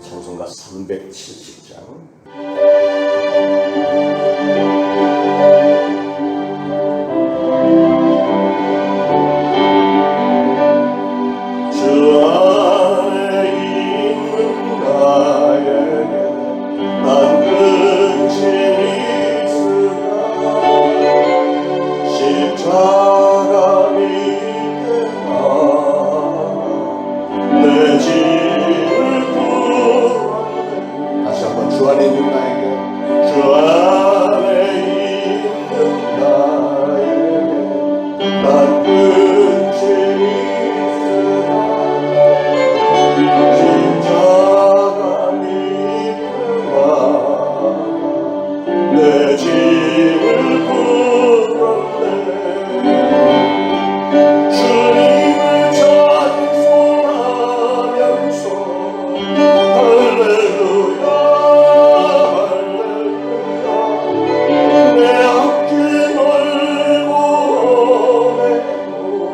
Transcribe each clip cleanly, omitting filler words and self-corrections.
찬송가 370장. 주 안에 있는 나에게 난 근심이 있으나 십자가 밑에 내 짐을 풀었네. 다시 한번 주 안에 있는 나에게, 주 안에 있는 나에게 난 근심이 십자가 밑에 내 짐을 풀었네. 주님을 찬송하면서 할렐루야 할렐루야 내 앞길 멀고 메고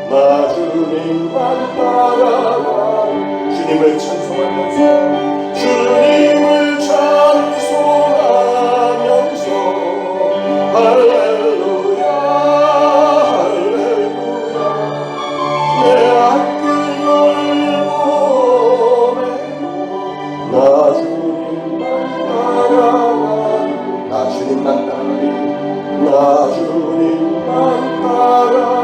나 주님만 따라가리. 주님을 찬송하면서 주님을 찬송하면서 할렐루야 할렐루야 내 앞길 멀고 메고 나 주님만 따라가리. 나 주님만 따라가리. 나 주님만 따라가리.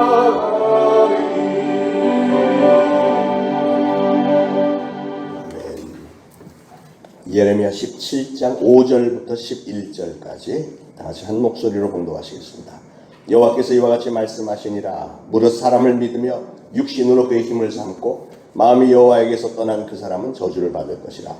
예레미야 17장 5절부터 11절까지 다시 한 목소리로 공독하시겠습니다. 여호와께서 이와 같이 말씀하시니라. 무릇 사람을 믿으며 육신으로 그의 힘을 삼고 마음이 여호와에게서 떠난 그 사람은 저주를 받을 것이라.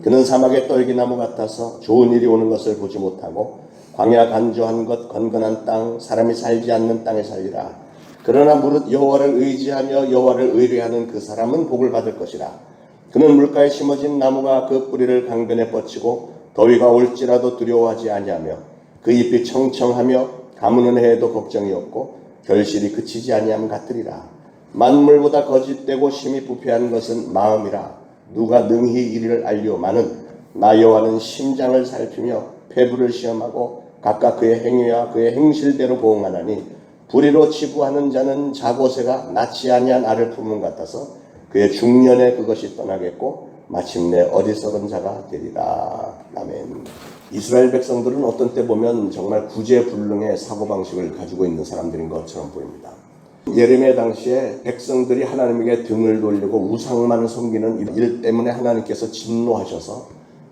그는 사막의 떨기나무 같아서 좋은 일이 오는 것을 보지 못하고 광야 간조한 것 건건한 땅 사람이 살지 않는 땅에 살리라. 그러나 무릇 여호와를 의지하며 여호와를 의뢰하는 그 사람은 복을 받을 것이라. 그는 물가에 심어진 나무가 그 뿌리를 강변에 뻗치고 더위가 올지라도 두려워하지 아니하며 그 잎이 청청하며 가무는 해에도 걱정이 없고 결실이 그치지 아니함 같으리라. 만물보다 거짓되고 심히 부패한 것은 마음이라. 누가 능히 이를 알리오마는 나 여호와는 심장을 살피며 폐부를 시험하고 각각 그의 행위와 그의 행실대로 보응하나니 불의로 치부하는 자는 자고새가 낫지 아니한 알을 품은 같아서 그의 중년에 그것이 떠나겠고 마침내 어리석은 자가 되리라. 아멘. 이스라엘 백성들은 어떤 때 보면 정말 구제불능의 사고방식을 가지고 있는 사람들인 것처럼 보입니다. 예레미야 당시에 백성들이 하나님에게 등을 돌리고 우상만 섬기는 일 때문에 하나님께서 진노하셔서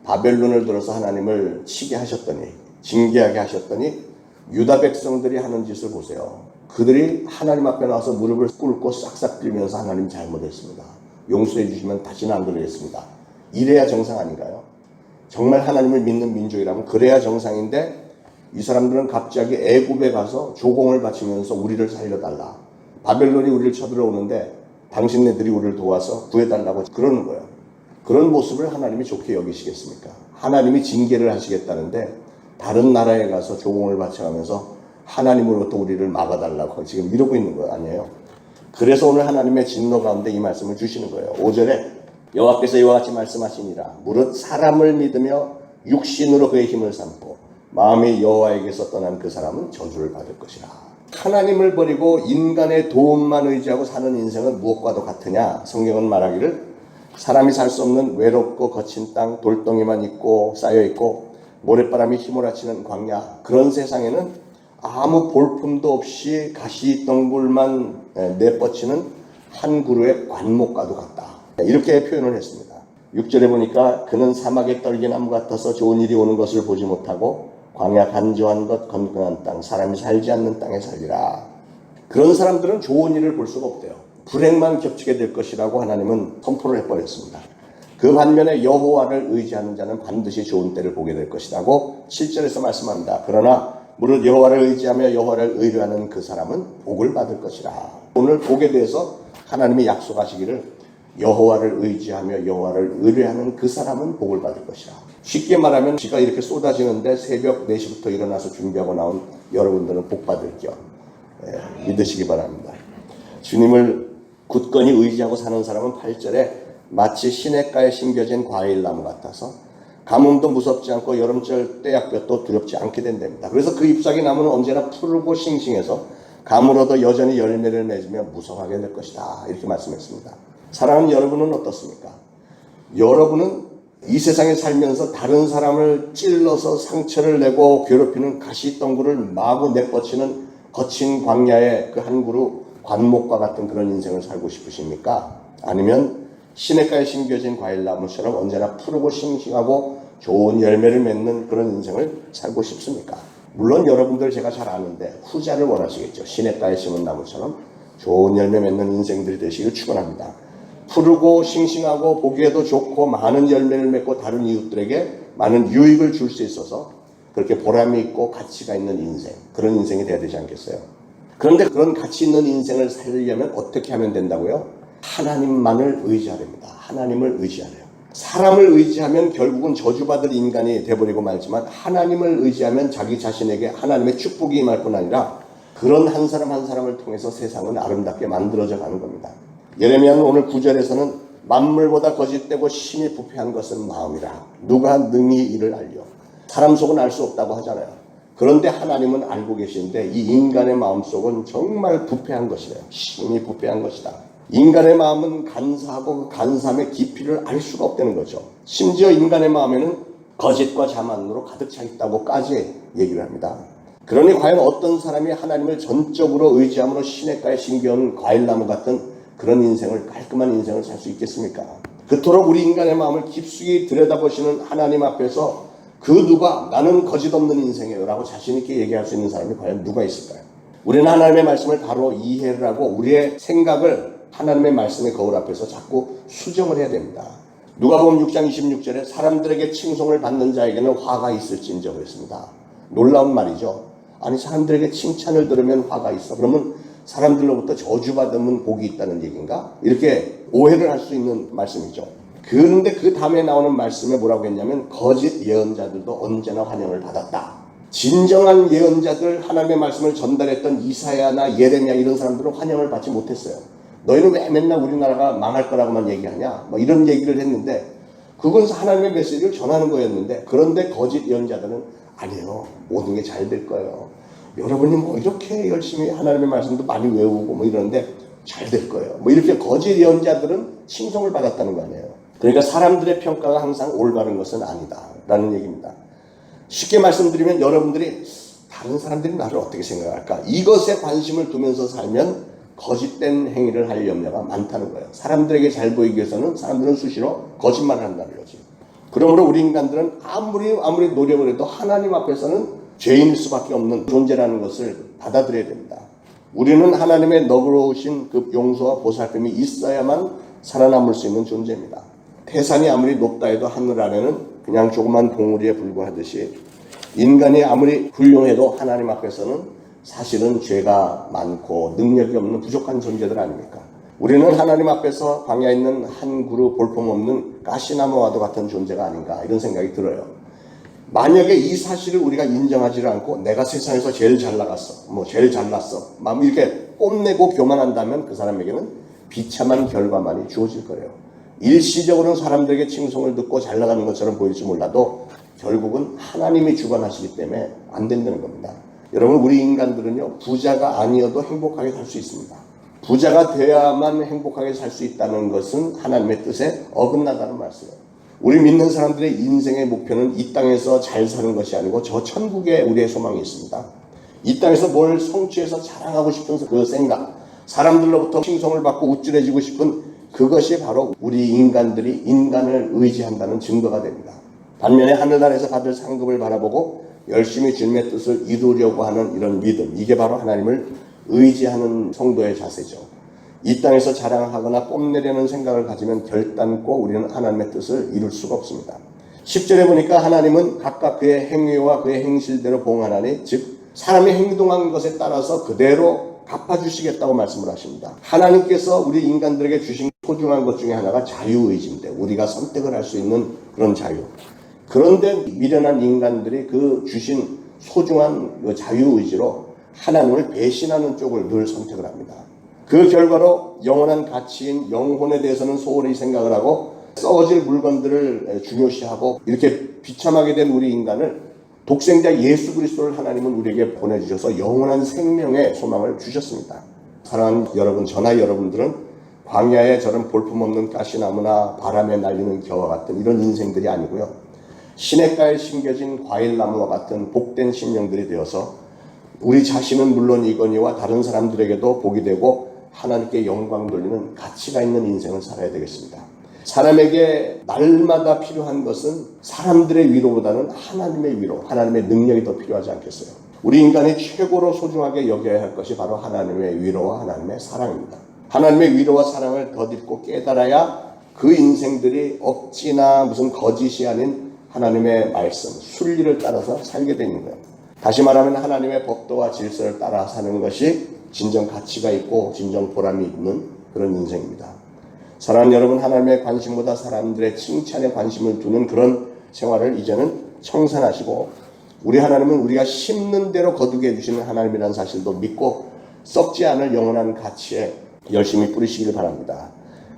바벨론을 들어서 하나님을 치게 하셨더니, 징계하게 하셨더니 유다 백성들이 하는 짓을 보세요. 그들이 하나님 앞에 나와서 무릎을 꿇고 싹싹 빌면서 하나님 잘못했습니다, 용서해 주시면 다시는 안 그러겠습니다. 이래야 정상 아닌가요? 정말 하나님을 믿는 민족이라면 그래야 정상인데, 이 사람들은 갑자기 애굽에 가서 조공을 바치면서 우리를 살려달라, 바벨론이 우리를 쳐들어오는데 당신네들이 우리를 도와서 구해달라고 그러는 거예요. 그런 모습을 하나님이 좋게 여기시겠습니까? 하나님이 징계를 하시겠다는데 다른 나라에 가서 조공을 바쳐가면서 하나님으로부터 우리를 막아달라고 지금 이러고 있는 거 아니에요? 그래서 오늘 하나님의 진노 가운데 이 말씀을 주시는 거예요. 5절에 여호와께서 이와 같이 말씀하시니라. 무릇 사람을 믿으며 육신으로 그의 힘을 삼고 마음이 여호와에게서 떠난 그 사람은 저주를 받을 것이라. 하나님을 버리고 인간의 도움만 의지하고 사는 인생은 무엇과도 같으냐? 성경은 말하기를 사람이 살 수 없는 외롭고 거친 땅, 돌덩이만 있고 쌓여있고 모래바람이 휘몰아치는 광야, 그런 세상에는 아무 볼품도 없이 가시덩굴만 내뻗치는 한 그루의 관목과도 같다, 이렇게 표현을 했습니다. 6절에 보니까 그는 사막에 떨긴 나무 같아서 좋은 일이 오는 것을 보지 못하고 광야 간조한 것 건강한 땅, 사람이 살지 않는 땅에 살리라. 그런 사람들은 좋은 일을 볼 수가 없대요. 불행만 겹치게 될 것이라고 하나님은 선포를 해버렸습니다. 그 반면에 여호와를 의지하는 자는 반드시 좋은 때를 보게 될 것이라고 7절에서 말씀합니다. 그러나 무릇 여호와를 의지하며 여호와를 의뢰하는 그 사람은 복을 받을 것이라. 오늘 복에 대해서 하나님이 약속하시기를 여호와를 의지하며 여호와를 의뢰하는 그 사람은 복을 받을 것이라. 쉽게 말하면 비가 이렇게 쏟아지는데 새벽 4시부터 일어나서 준비하고 나온 여러분들은 복 받을 겸 믿으시기 바랍니다. 주님을 굳건히 의지하고 사는 사람은 8절에 마치 시냇가에 심겨진 과일나무 같아서 가뭄도 무섭지 않고 여름철 떼약볕도 두렵지 않게 된답니다. 그래서 그 잎사귀 나무는 언제나 푸르고 싱싱해서 가물어도 여전히 열매를 맺으며 무성하게 될 것이다, 이렇게 말씀했습니다. 사랑하는 여러분은 어떻습니까? 여러분은 이 세상에 살면서 다른 사람을 찔러서 상처를 내고 괴롭히는 가시덩굴을 마구 내뻗치는 거친 광야의 그 한 그루 관목과 같은 그런 인생을 살고 싶으십니까? 아니면 시냇가에 심겨진 과일나무처럼 언제나 푸르고 싱싱하고 좋은 열매를 맺는 그런 인생을 살고 싶습니까? 물론 여러분들 제가 잘 아는데 후자를 원하시겠죠. 시냇가에 심은 나무처럼 좋은 열매 맺는 인생들이 되시길 축원합니다. 푸르고 싱싱하고 보기에도 좋고 많은 열매를 맺고 다른 이웃들에게 많은 유익을 줄 수 있어서 그렇게 보람이 있고 가치가 있는 인생, 그런 인생이 돼야 되지 않겠어요? 그런데 그런 가치 있는 인생을 살려면 어떻게 하면 된다고요? 하나님만을 의지하렵니다. 하나님을 의지하래요. 사람을 의지하면 결국은 저주받을 인간이 돼버리고 말지만, 하나님을 의지하면 자기 자신에게 하나님의 축복이 임할 뿐 아니라 그런 한 사람 한 사람을 통해서 세상은 아름답게 만들어져 가는 겁니다. 예레미야는 오늘 9절에서는 만물보다 거짓되고 심히 부패한 것은 마음이라 누가 능히 이를 알려. 사람 속은 알 수 없다고 하잖아요. 그런데 하나님은 알고 계시는데 이 인간의 마음속은 정말 부패한 것이래요. 심히 부패한 것이다. 인간의 마음은 간사하고 그 간사함의 깊이를 알 수가 없다는 거죠. 심지어 인간의 마음에는 거짓과 자만으로 가득 차 있다고까지 얘기를 합니다. 그러니 과연 어떤 사람이 하나님을 전적으로 의지함으로 시냇가에 심겨온 과일나무 같은 그런 인생을, 깔끔한 인생을 살 수 있겠습니까? 그토록 우리 인간의 마음을 깊숙이 들여다보시는 하나님 앞에서 그 누가 나는 거짓 없는 인생이에요 라고 자신 있게 얘기할 수 있는 사람이 과연 누가 있을까요? 우리는 하나님의 말씀을 바로 이해를 하고 우리의 생각을 하나님의 말씀의 거울 앞에서 자꾸 수정을 해야 됩니다. 누가복음 6장 26절에 사람들에게 칭송을 받는 자에게는 화가 있을진저 그랬습니다. 놀라운 말이죠. 아니, 사람들에게 칭찬을 들으면 화가 있어. 그러면 사람들로부터 저주받으면 복이 있다는 얘기인가? 이렇게 오해를 할 수 있는 말씀이죠. 그런데 그 다음에 나오는 말씀에 뭐라고 했냐면 거짓 예언자들도 언제나 환영을 받았다. 진정한 예언자들, 하나님의 말씀을 전달했던 이사야나 예레미야 이런 사람들은 환영을 받지 못했어요. 너희는 왜 맨날 우리나라가 망할 거라고만 얘기하냐? 뭐 이런 얘기를 했는데 그건 하나님의 메시지를 전하는 거였는데, 그런데 거짓 예언자들은 아니에요, 모든 게 잘 될 거예요. 여러분이 뭐 이렇게 열심히 하나님의 말씀도 많이 외우고 뭐 이러는데 잘 될 거예요. 뭐 이렇게 거짓 예언자들은 칭송을 받았다는 거 아니에요. 그러니까 사람들의 평가가 항상 올바른 것은 아니다라는 얘기입니다. 쉽게 말씀드리면 여러분들이 다른 사람들이 나를 어떻게 생각할까? 이것에 관심을 두면서 살면 거짓된 행위를 할 염려가 많다는 거예요. 사람들에게 잘 보이기 위해서는 사람들은 수시로 거짓말을 한다는 거지. 그러므로 우리 인간들은 아무리 노력을 해도 하나님 앞에서는 죄인일 수밖에 없는 존재라는 것을 받아들여야 됩니다. 우리는 하나님의 너그러우신 그 용서와 보살핌이 있어야만 살아남을 수 있는 존재입니다. 태산이 아무리 높다 해도 하늘 아래는 그냥 조그만 봉우리에 불과하듯이 인간이 아무리 훌륭해도 하나님 앞에서는 사실은 죄가 많고 능력이 없는 부족한 존재들 아닙니까? 우리는 하나님 앞에서 광야에 있는 한 그루 볼품없는 가시나무와도 같은 존재가 아닌가 이런 생각이 들어요. 만약에 이 사실을 우리가 인정하지 않고 내가 세상에서 제일 잘 나갔어, 제일 잘났어, 이렇게 뽐내고 교만한다면 그 사람에게는 비참한 결과만이 주어질 거예요. 일시적으로는 사람들에게 칭송을 듣고 잘 나가는 것처럼 보일지 몰라도 결국은 하나님이 주관하시기 때문에 안 된다는 겁니다. 여러분, 우리 인간들은요, 부자가 아니어도 행복하게 살 수 있습니다. 부자가 돼야만 행복하게 살 수 있다는 것은 하나님의 뜻에 어긋나다는 말씀이에요. 우리 믿는 사람들의 인생의 목표는 이 땅에서 잘 사는 것이 아니고 저 천국에 우리의 소망이 있습니다. 이 땅에서 뭘 성취해서 자랑하고 싶은 그 생각, 사람들로부터 칭송을 받고 우쭐해지고 싶은 그것이 바로 우리 인간들이 인간을 의지한다는 증거가 됩니다. 반면에 하늘나라에서 받을 상급을 바라보고 열심히 주님의 뜻을 이루려고 하는 이런 믿음, 이게 바로 하나님을 의지하는 성도의 자세죠. 이 땅에서 자랑하거나 뽐내려는 생각을 가지면 결단코 우리는 하나님의 뜻을 이룰 수가 없습니다. 10절에 보니까 하나님은 각각 그의 행위와 그의 행실대로 봉하나니, 즉 사람이 행동한 것에 따라서 그대로 갚아주시겠다고 말씀을 하십니다. 하나님께서 우리 인간들에게 주신 소중한 것 중에 하나가 자유의지인데, 우리가 선택을 할 수 있는 그런 자유. 그런데 미련한 인간들이 그 주신 소중한 그 자유의지로 하나님을 배신하는 쪽을 늘 선택을 합니다. 그 결과로 영원한 가치인 영혼에 대해서는 소홀히 생각을 하고 썩어질 물건들을 중요시하고 이렇게 비참하게 된 우리 인간을 독생자 예수 그리스도를 하나님은 우리에게 보내주셔서 영원한 생명의 소망을 주셨습니다. 사랑하는 여러분, 저나 여러분들은 광야에 저런 볼품없는 가시나무나 바람에 날리는 겨와 같은 이런 인생들이 아니고요, 시냇가에 심겨진 과일나무와 같은 복된 심령들이 되어서 우리 자신은 물론이거니와 다른 사람들에게도 복이 되고 하나님께 영광 돌리는 가치가 있는 인생을 살아야 되겠습니다. 사람에게 날마다 필요한 것은 사람들의 위로보다는 하나님의 위로, 하나님의 능력이 더 필요하지 않겠어요? 우리 인간이 최고로 소중하게 여겨야 할 것이 바로 하나님의 위로와 하나님의 사랑입니다. 하나님의 위로와 사랑을 덧입고 깨달아야 그 인생들이 억지나 무슨 거짓이 아닌 하나님의 말씀, 순리를 따라서 살게 되는 거예요. 다시 말하면 하나님의 법도와 질서를 따라 사는 것이 진정 가치가 있고 진정 보람이 있는 그런 인생입니다. 사랑하는 여러분, 하나님의 관심보다 사람들의 칭찬에 관심을 두는 그런 생활을 이제는 청산하시고, 우리 하나님은 우리가 심는 대로 거두게 해주시는 하나님이라는 사실도 믿고 썩지 않을 영원한 가치에 열심히 뿌리시길 바랍니다.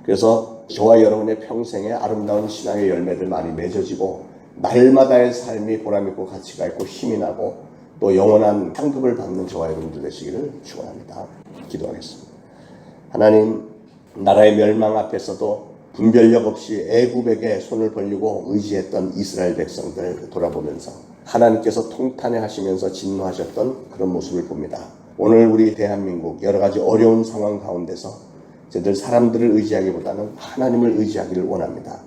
그래서 저와 여러분의 평생에 아름다운 신앙의 열매들 많이 맺어지고 날마다의 삶이 보람있고 가치가 있고 힘이 나고 또 영원한 상급을 받는 저와 여러분들 되시기를 축원합니다. 기도하겠습니다. 하나님, 나라의 멸망 앞에서도 분별력 없이 애굽에게 손을 벌리고 의지했던 이스라엘 백성들 돌아보면서 하나님께서 통탄해 하시면서 진노하셨던 그런 모습을 봅니다. 오늘 우리 대한민국 여러 가지 어려운 상황 가운데서 저희들 사람들을 의지하기보다는 하나님을 의지하기를 원합니다.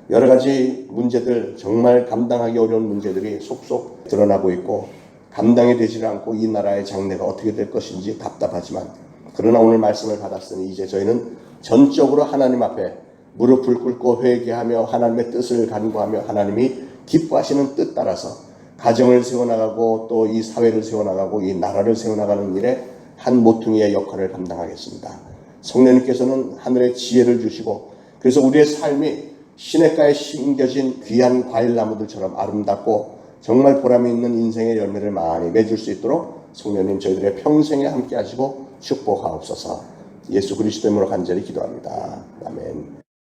여러 가지 문제들, 정말 감당하기 어려운 문제들이 속속 드러나고 있고 감당이 되지 않고 이 나라의 장래가 어떻게 될 것인지 답답하지만, 그러나 오늘 말씀을 받았으니 이제 저희는 전적으로 하나님 앞에 무릎을 꿇고 회개하며 하나님의 뜻을 간구하며 하나님이 기뻐하시는 뜻 따라서 가정을 세워나가고 또 이 사회를 세워나가고 이 나라를 세워나가는 일에 한 모퉁이의 역할을 감당하겠습니다. 성령님께서는 하늘의 지혜를 주시고, 그래서 우리의 삶이 시냇가에 심겨진 귀한 과일나무들처럼 아름답고 정말 보람이 있는 인생의 열매를 많이 맺을 수 있도록 성령님 저희들의 평생에 함께 하시고 축복하옵소서. 예수 그리스도 이름으로 간절히 기도합니다. 아멘.